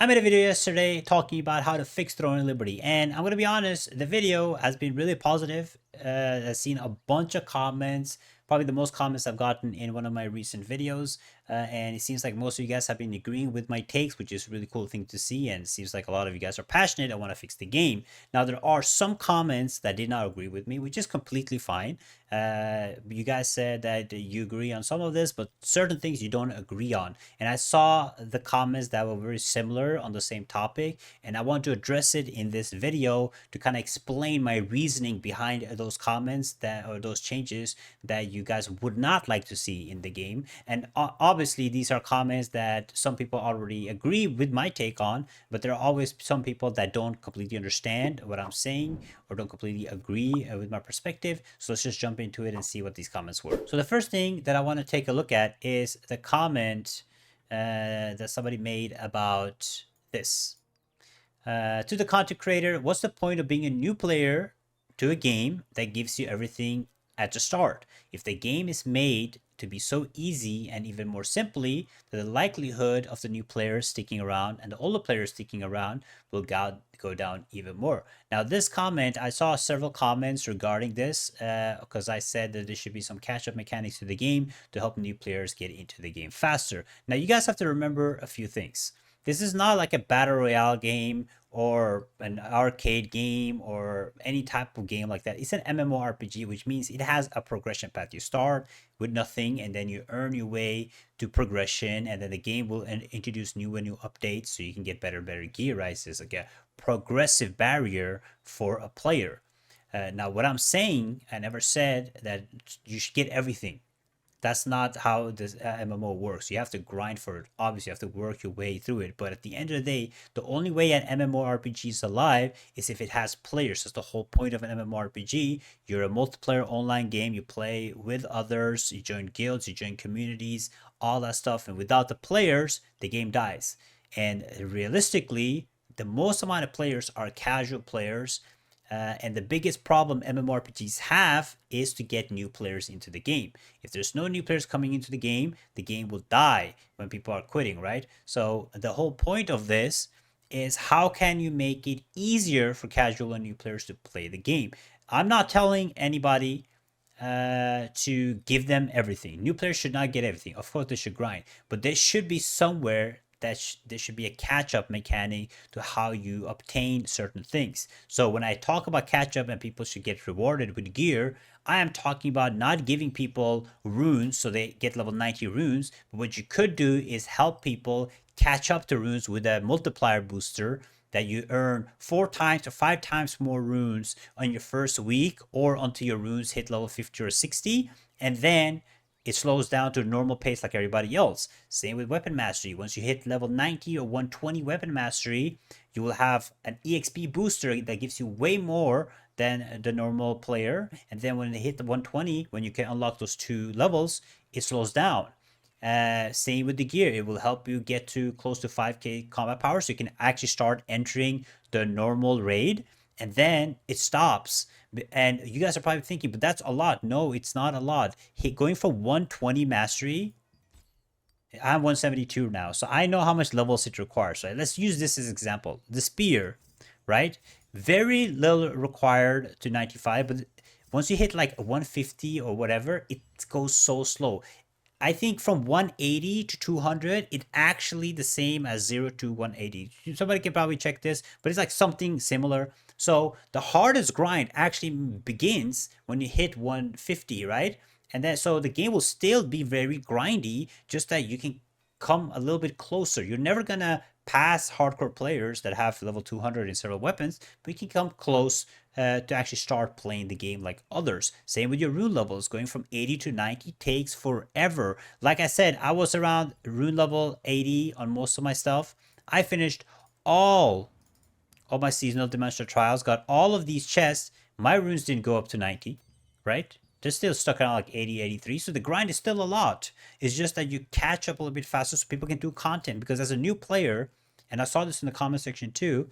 I made a video yesterday talking about how to fix Throwing Liberty, and I'm gonna be honest, the video has been really positive. I've seen a bunch of comments, probably the most comments I've gotten in one of my recent videos, and it seems like most of you guys have been agreeing with my takes, which is a really cool thing to see, and it seems like a lot of you guys are passionate and want to fix the game. Now, there are some comments that did not agree with me, which is completely fine. You guys said that you agree on some of this, but certain things you don't agree on. And I saw the comments that were very similar on the same topic, and I want to address it in this video to kind of explain my reasoning behind those comments that or those changes that you guys would not like to see in the game. And obviously, these are comments that some people already agree with my take on, but there are always some people that don't completely understand what I'm saying or don't completely agree with my perspective. So let's just jump into it and see what these comments were. So the first thing that I want to take a look at is the comment that somebody made about this. To the content creator, what's the point of being a new player to a game that gives you everything at the start? If the game is made to be so easy and even more simply, that the likelihood of the new players sticking around and the older players sticking around will go down even more. Now, this comment, I saw several comments regarding this because I said that there should be some catch-up mechanics to the game to help new players get into the game faster. Now, you guys have to remember a few things. This is not like a battle royale game or an arcade game or any type of game like that. It's an MMORPG, which means it has a progression path. You start with nothing and then you earn your way to progression, and then the game will introduce new and new updates so you can get better and better gear, right? So it's like a progressive barrier for a player. Now, what I'm saying, I never said that you should get everything. That's not how this MMO works. You have to grind for it. Obviously, you have to work your way through it. But at the end of the day, the only way an MMORPG is alive is if it has players. That's the whole point of an MMORPG. You're a multiplayer online game. You play with others. You join guilds. You join communities. All that stuff. And without the players, the game dies. And realistically, the most amount of players are casual players, and the biggest problem MMORPGs have is to get new players into the game. If there's no new players coming into the game will die when people are quitting, right? So the whole point of this is how can you make it easier for casual and new players to play the game? I'm not telling anybody to give them everything. New players should not get everything. Of course, they should grind, but there should be somewhere that there should be a catch-up mechanic to how you obtain certain things. So when I talk about catch-up and people should get rewarded with gear, I am talking about not giving people runes so they get level 90 runes, but what you could do is help people catch up to runes with a multiplier booster that you earn 4 times or 5 times more runes on your first week or until your runes hit level 50 or 60, and then it slows down to a normal pace like everybody else. Same with weapon mastery. Once you hit level 90 or 120 weapon mastery, you will have an EXP booster that gives you way more than the normal player. And then when they hit the 120, when you can unlock those 2 levels, it slows down. Same with the gear. It will help you get to close to 5k combat power so you can actually start entering the normal raid, and then it stops. And you guys are probably thinking, but that's a lot. No, it's not a lot. Going from 120 mastery, I'm 172 now, so I know how much levels it requires. Right? Let's use this as an example. The spear, right? Very little required to 95, but once you hit like 150 or whatever, it goes so slow. I think from 180 to 200, it's actually the same as 0 to 180. Somebody can probably check this, but it's like something similar. So the hardest grind actually begins when you hit 150, right? And then so the game will still be very grindy, just that you can come a little bit closer. You're never gonna pass hardcore players that have level 200 in several weapons, but you can come close to actually start playing the game like others. Same with your rune levels. Going from 80 to 90 takes forever. Like I said, I was around rune level 80 on most of my stuff. I finished all of my seasonal dimensional trials, got all of these chests. My runes didn't go up to 90, right? They're still stuck around like 80, 83. So the grind is still a lot. It's just that you catch up a little bit faster so people can do content. Because as a new player, and I saw this in the comment section too,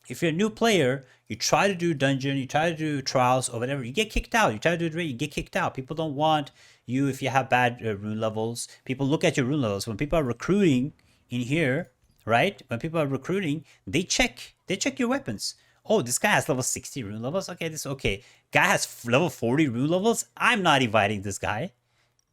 if you're a new player, you try to do dungeon, you try to do trials or whatever, you get kicked out. You try to do it right, you get kicked out. People don't want you if you have bad rune levels. People look at your rune levels. When people are recruiting in here, right? When people are recruiting, they check your weapons. Oh, this guy has level 60 rune levels. Okay, this okay. Guy has level 40 rune levels. I'm not inviting this guy.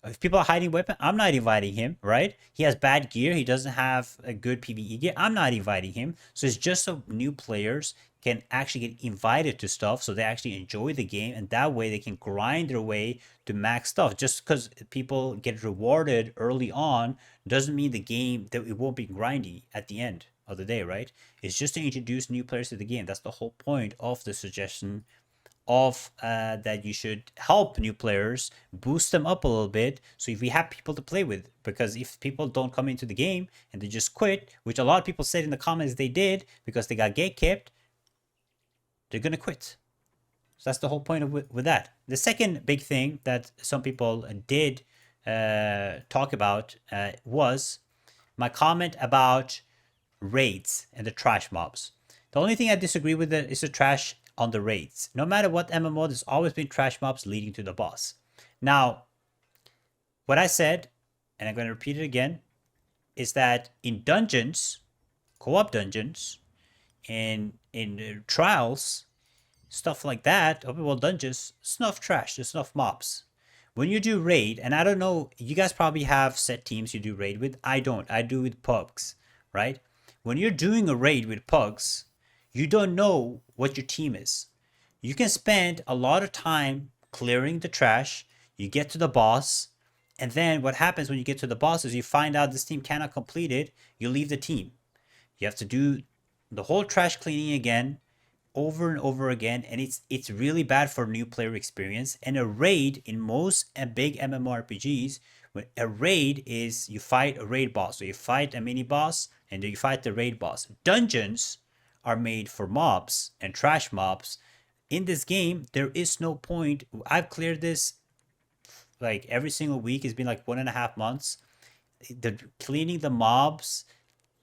If people are hiding weapon, I'm not inviting him, right? He has bad gear. He doesn't have a good PvE gear. I'm not inviting him. So it's just so new players can actually get invited to stuff so they actually enjoy the game, and that way they can grind their way to max stuff. Just because people get rewarded early on doesn't mean the game that it won't be grindy at the end of the day, right? It's just to introduce new players to the game. That's the whole point of the suggestion of that you should help new players, boost them up a little bit, so if we have people to play with. Because if people don't come into the game and they just quit, which a lot of people said in the comments they did because they got gatekept, they're gonna quit. So that's the whole point of with that. The second big thing that some people did talk about was my comment about raids and the trash mobs. The only thing I disagree with is the trash on the raids. No matter what MMO, there's always been trash mobs leading to the boss. Now, what I said, and I'm going to repeat it again, is that in dungeons, co-op dungeons, in trials, stuff like that, open world dungeons, snuff trash, there's snuff mobs. When you do raid, and I don't know, you guys probably have set teams you do raid with. I don't. I do with pugs, right? When you're doing a raid with pugs, you don't know what your team is. You can spend a lot of time clearing the trash. You get to the boss, and then what happens when you get to the boss is you find out this team cannot complete it. You leave the team. You have to do the whole trash cleaning again, over and over again, and it's really bad for new player experience. And a raid in most big MMORPGs, when a raid is you fight a raid boss, so you fight a mini boss and then you fight the raid boss. Dungeons are made for mobs and trash mobs. In this game, there is no point. I've cleared this like every single week. It's been like 1.5 months. The cleaning the mobs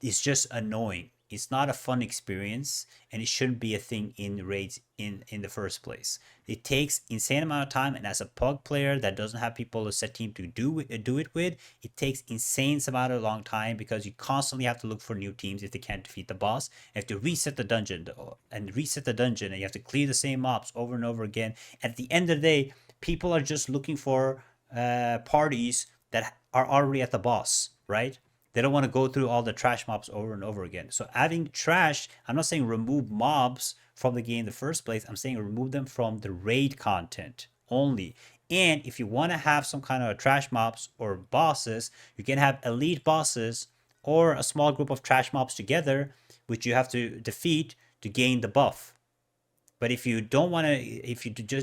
is just annoying. It's not a fun experience, and it shouldn't be a thing in raids in the first place. It takes insane amount of time, and as a pug player that doesn't have people to set team to do it with, it takes insane amount of long time because you constantly have to look for new teams if they can't defeat the boss. You have to reset the dungeon and you have to clear the same mobs over and over again. At the end of the day, people are just looking for parties that are already at the boss, right? They don't want to go through all the trash mobs over and over again. So adding trash, I'm not saying remove mobs from the game in the first place. I'm saying remove them from the raid content only. And if you want to have some kind of trash mobs or bosses, you can have elite bosses or a small group of trash mobs together, which you have to defeat to gain the buff. But if you just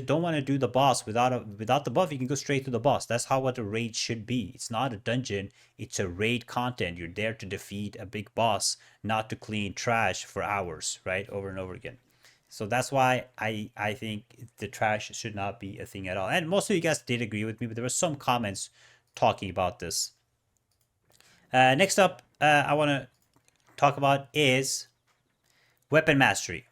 don't want to do the boss without the buff, you can go straight to the boss. That's how what a raid should be. It's not a dungeon, it's a raid content. You're there to defeat a big boss, not to clean trash for hours, right? Over and over again. So that's why I think the trash should not be a thing at all. And most of you guys did agree with me, but there were some comments talking about this. Next up, I want to talk about is weapon mastery.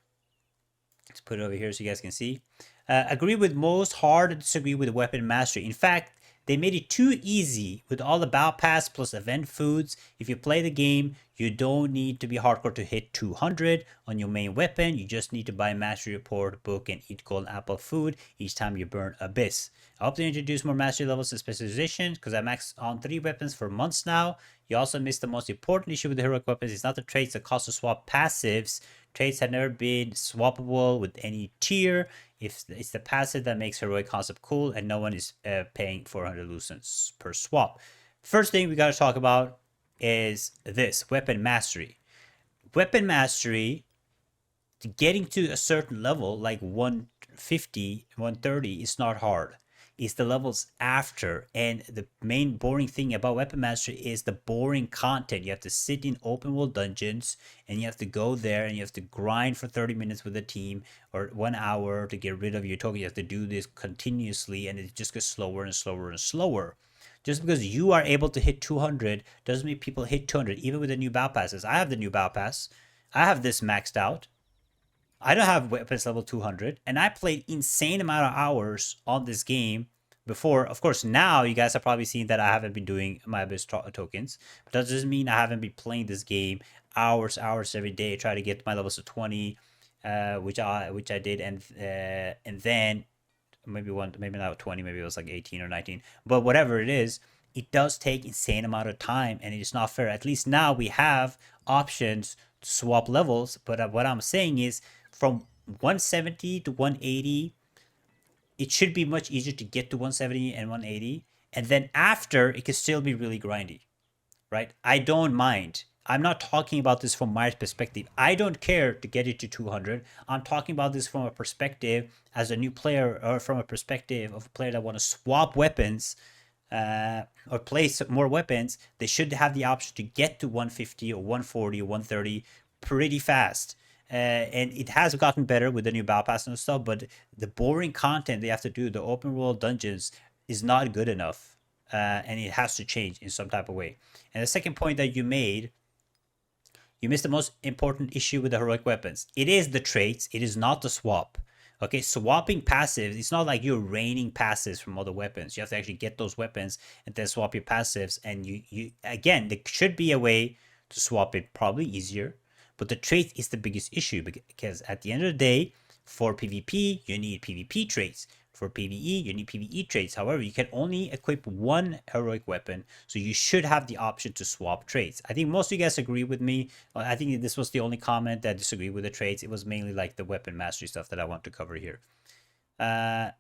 Let's put it over here so you guys can see. Agree with most, hard to disagree with weapon mastery. In fact, they made it too easy with all the battle pass plus event foods. If you play the game, you don't need to be hardcore to hit 200 on your main weapon. You just need to buy mastery report book and eat golden apple food each time you burn abyss. I hope they introduce more mastery levels and specializations because I maxed on 3 weapons for months now. You also missed the most important issue with the heroic weapons. It's not the traits that cost to swap passives. Traits have never been swappable with any tier. If it's the passive that makes heroic concept cool, and no one is paying 400 lucents per swap. First thing we got to talk about is this weapon mastery. Weapon mastery, getting to a certain level like 150, 130 is not hard. It's the levels after, and the main boring thing about weapon mastery is the boring content. You have to sit in open world dungeons and you have to go there and you have to grind for 30 minutes with a team or 1 hour to get rid of your token. You have to do this continuously and it just gets slower and slower and slower. Just because you are able to hit 200 doesn't mean people hit 200 even with the new battle passes. I have the new battle pass. I have this maxed out. I don't have weapons level 200, and I played insane amount of hours on this game before. Of course, now you guys have probably seen that I haven't been doing my abyss tokens, but that doesn't mean I haven't been playing this game hours every day, try to get my levels to 20, which I did, and then maybe not 20, maybe it was like 18 or 19, but whatever it is, it does take insane amount of time, and it's not fair. At least now we have options to swap levels, but what I'm saying is from 170 to 180, it should be much easier to get to 170 and 180, and then after it can still be really grindy, right? I don't mind. I'm not talking about this from my perspective. I don't care to get it to 200. I'm talking about this from a perspective as a new player, or from a perspective of a player that want to swap weapons, or place more weapons. They should have the option to get to 150 or 140 or 130 pretty fast. And it has gotten better with the new battle pass and stuff, but the boring content they have to do, the open world dungeons, is not good enough, and it has to change in some type of way. And the second point that you made, you missed the most important issue with the heroic weapons. It is the traits, it is not the swap. Okay, swapping passives, it's not like you're raining passives from other weapons. You have to actually get those weapons and then swap your passives. And you again, there should be a way to swap it probably easier. But the trait is the biggest issue, because at the end of the day, for PvP, you need PvP traits. For PvE, you need PvE traits. However, you can only equip one heroic weapon, so you should have the option to swap traits. I think most of you guys agree with me. I think this was the only comment that disagreed with the traits. It was mainly like the weapon mastery stuff that I want to cover here. And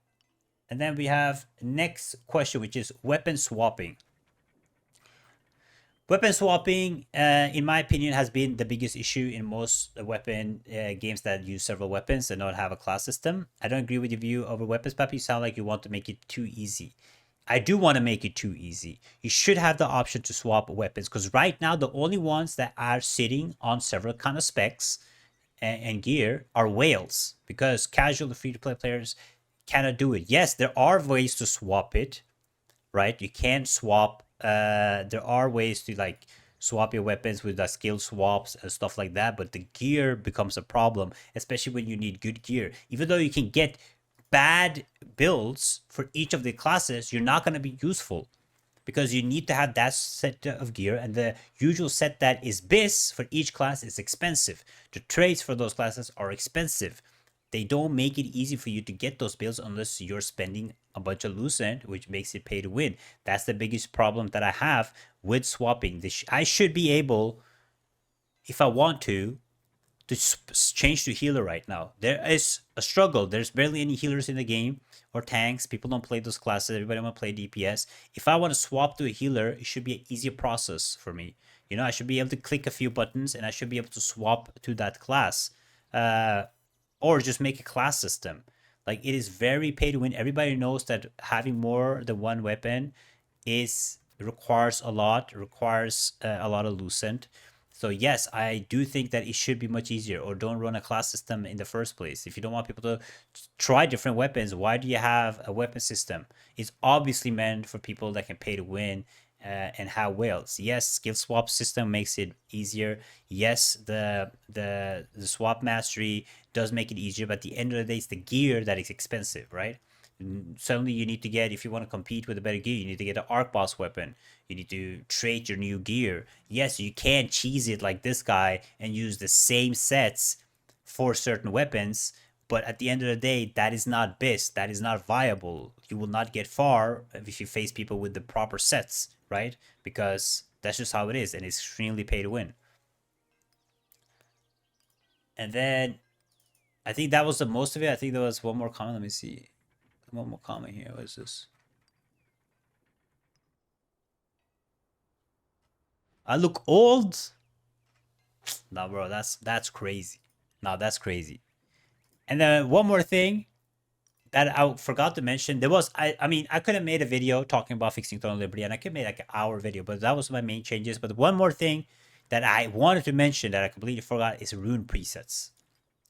then we have next question, which is weapon swapping. Weapon swapping, in my opinion, has been the biggest issue in most weapon games that use several weapons and not have a class system. I don't agree with your view over weapons, Pepe. You sound like you want to make it too easy. I do want to make it too easy. You should have the option to swap weapons, because right now the only ones that are sitting on several kind of specs and gear are whales, because casual free-to-play players cannot do it. Yes, there are ways to swap it, right? You can swap. There are ways to like swap your weapons with skill swaps and stuff like that, but the gear becomes a problem, especially when you need good gear. Even though you can get bad builds for each of the classes, you're not going to be useful, because you need to have that set of gear, and the usual set that is BIS for each class is expensive. The traits for those classes are expensive. They don't make it easy for you to get those builds unless you're spending a bunch of loose end, which makes it pay to win. That's the biggest problem that I have with swapping. I should be able, if I want to change to healer right now. There is a struggle. There's barely any healers in the game, or tanks. People don't play those classes. Everybody want to play DPS. If I want to swap to a healer, it should be an easier process for me. You know, I should be able to click a few buttons and I should be able to swap to that class. Or just make a class system. Like, it is very pay to win. Everybody knows that having more than one weapon requires a lot of loose end. So yes, I do think that it should be much easier. Or don't run a class system in the first place. If you don't want people to try different weapons, why do you have a weapon system? It's obviously meant for people that can pay to win and have whales. Yes, skill swap system makes it easier. Yes, the swap mastery does make it easier, but at the end of the day, it's the gear that is expensive, right? Suddenly you need to get, if you want to compete with a better gear, you need to get an arc boss weapon. You need to trade your new gear. Yes, you can't cheese it like this guy and use the same sets for certain weapons, but at the end of the day, that is not BIS. That is not viable. You will not get far if you face people with the proper sets, right? Because that's just how it is, and it's extremely pay to win. And then I think that was the most of it. I think there was one more comment. Let me see. One more comment here. What is this? I look old? Nah, bro, that's crazy. Nah, that's crazy. And then one more thing that I forgot to mention. There was, I mean, I could have made a video talking about fixing Throne of Liberty, and I could make like an hour video, but that was my main changes. But one more thing that I wanted to mention that I completely forgot is rune presets.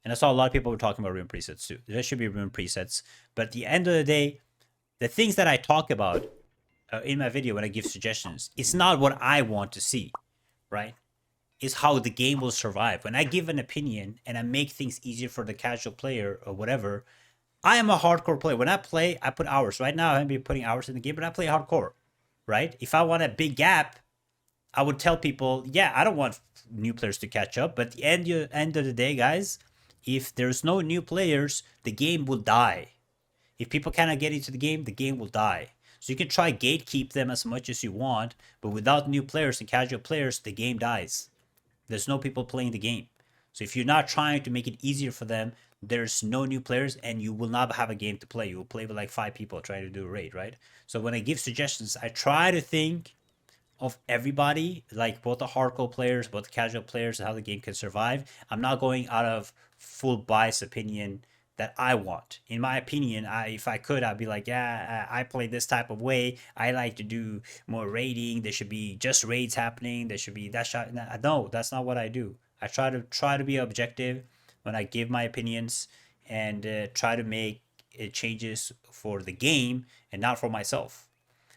And I saw a lot of people were talking about rune presets too. There should be rune presets. But at the end of the day, the things that I talk about in my video when I give suggestions, it's not what I want to see, right? It's how the game will survive. When I give an opinion and I make things easier for the casual player or whatever, I am a hardcore player. When I play, I put hours. Right now, I haven't been putting hours in the game, but I play hardcore, right? If I want a big gap, I would tell people, yeah, I don't want new players to catch up. But at the end of the day, guys, if there's no new players, the game will die. If people cannot get into the game will die. So you can try gatekeep them as much as you want, but without new players and casual players, the game dies. There's no people playing the game. So if you're not trying to make it easier for them, there's no new players and you will not have a game to play. You will play with like 5 people trying to do a raid, right? So when I give suggestions, I try to think of everybody, like both the hardcore players, both the casual players, and how the game can survive. I'm not going out of full bias opinion that I want. In my opinion, if I could, I'd be like, yeah, I play this type of way. I like to do more raiding. There should be just raids happening. There should be that shot. No, that's not what I do. I try to be objective when I give my opinions and try to make changes for the game and not for myself.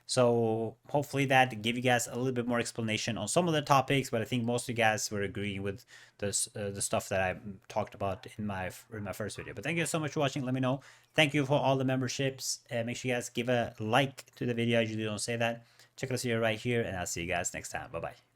So hopefully that gave you guys a little bit more explanation on some of the topics, but I think most of you guys were agreeing with this the stuff that I talked about in my first video. But thank you so much for watching. Let me know. Thank you for all the memberships. Make sure you guys give a like to the video. I usually don't say that. Check us here right here, and I'll see you guys next time. Bye bye.